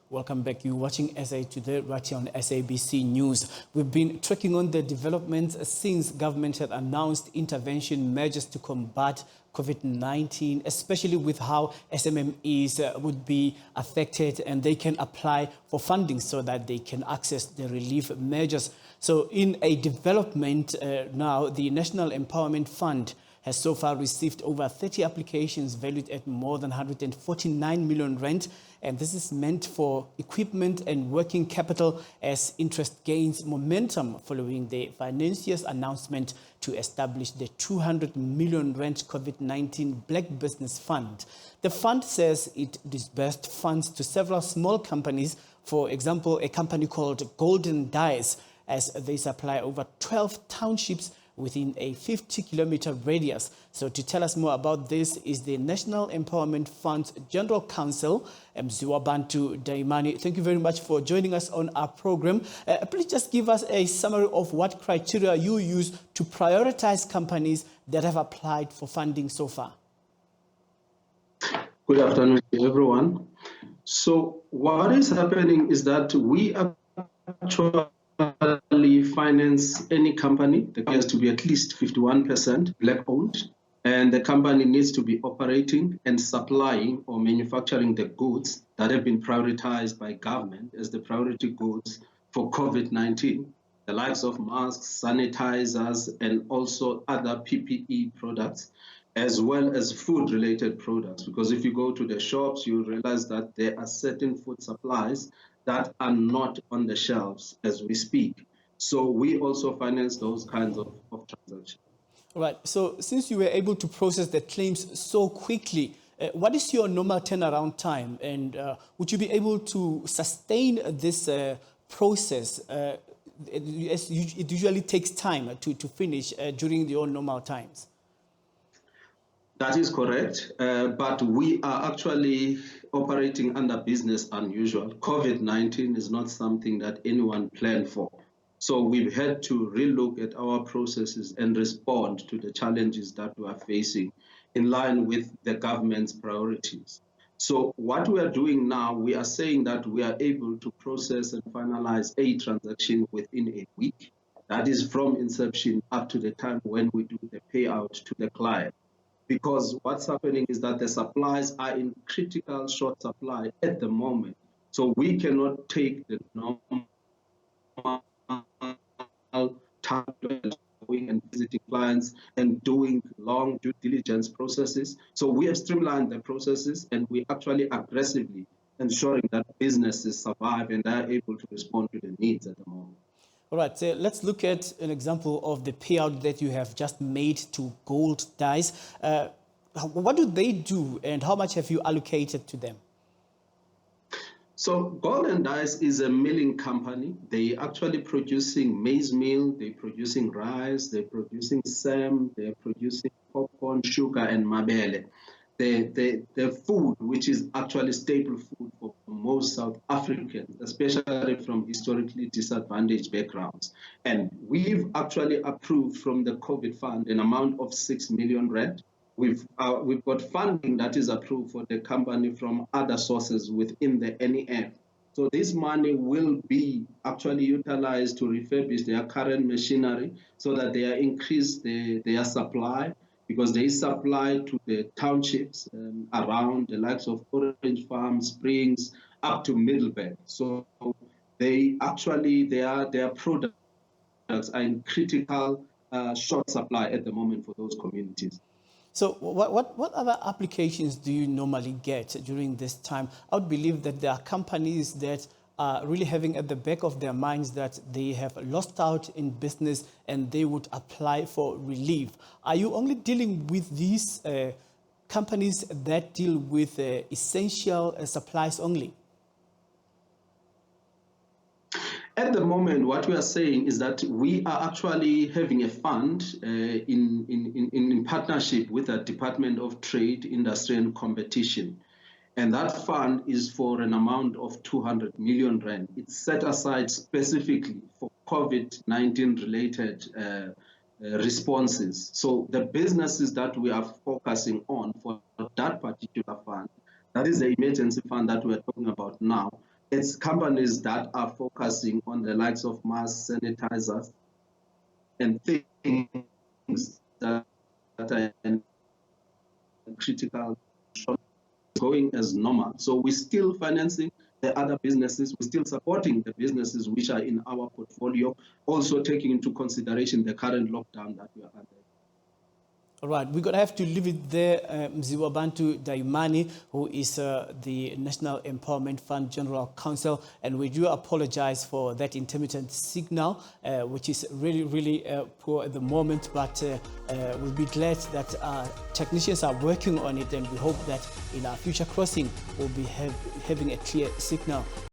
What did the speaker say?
Welcome back. You're watching SA Today right here on SABC News. We've been tracking on the developments since government had announced intervention measures to combat COVID-19, especially with how SMMEs would be affected and they can apply for funding so that they can access the relief measures. So in a development now, the National Empowerment Fund has so far received over 30 applications valued at more than 149 million rand. And this is meant for equipment and working capital as interest gains momentum following the financier's announcement to establish the 200 million rand COVID-19 Black Business Fund. The fund says it disbursed funds to several small companies, for example, a company called Golden Dyes, as they supply over 12 townships within a 50-kilometer radius. So to tell us more about this is the National Empowerment Fund's General Counsel, Mziwabantu Dayimani. Thank you very much for joining us on our program. Please just give us a summary of what criteria you use to prioritize companies that have applied for funding so far. Good afternoon to everyone. So what is happening is that we actually finance any company that has to be at least 51% Black owned, and the company needs to be operating and supplying or manufacturing the goods that have been prioritized by government as the priority goods for COVID-19, the likes of masks, sanitizers, and also other PPE products, as well as food-related products. Because if you go to the shops, you realize that there are certain food supplies that are not on the shelves as we speak. So we also finance those kinds of transactions. All right. So since you were able to process the claims so quickly, what is your normal turnaround time? And would you be able to sustain this process? It usually takes time to finish during your normal times. That is correct, but we are actually operating under business unusual. COVID-19 is not something that anyone planned for. So we've had to relook at our processes and respond to the challenges that we are facing in line with the government's priorities. So what we are doing now, we are saying that we are able to process and finalize a transaction within a week. That is from inception up to the time when we do the payout to the client. Because what's happening is that the supplies are in critical short supply at the moment. So we cannot take the normal time going and visiting clients and doing long due diligence processes. So we have streamlined the processes and we actually aggressively ensuring that businesses survive and are able to respond to the needs at the moment. All right, so let's look at an example of the payout that you have just made to Gold Dyes. What do they do and how much have you allocated to them? So Golden Dyes is a milling company. They actually producing maize meal, they're producing rice, they're producing sam, they're producing popcorn, sugar, and mabele. The food, which is actually staple food for most South Africans, especially from historically disadvantaged backgrounds. And we've actually approved from the COVID fund an amount of 6 million rand. We've got funding that is approved for the company from other sources within the NEF. So this money will be actually utilized to refurbish their current machinery so that they increase their supply, because they supply to the townships around the likes of Orange Farm, Springs, up to Middleburg. So they actually, their products are in critical short supply at the moment for those communities. So what other applications do you normally get during this time? I would believe that there are companies that are really having at the back of their minds that they have lost out in business and they would apply for relief. Are you only dealing with these companies that deal with essential supplies only? At the moment, what we are saying is that we are actually having a fund in partnership with the Department of Trade, Industry and Competition. And that fund is for an amount of 200 million rand. It's set aside specifically for COVID-19 related responses. So the businesses that we are focusing on for that particular fund, that is the emergency fund that we're talking about now, It's companies that are focusing on the likes of mask sanitizers and things that are critical, going as normal. So we're still financing the other businesses, we're still supporting the businesses which are in our portfolio, also taking into consideration the current lockdown that we are under. All right, we're going to have to leave it there. Mziwabantu Dayimani, who is the National Empowerment Fund General Counsel, and we do apologize for that intermittent signal, which is really poor at the moment, but we'll be glad that our technicians are working on it, and we hope that in our future crossing we'll be having a clear signal.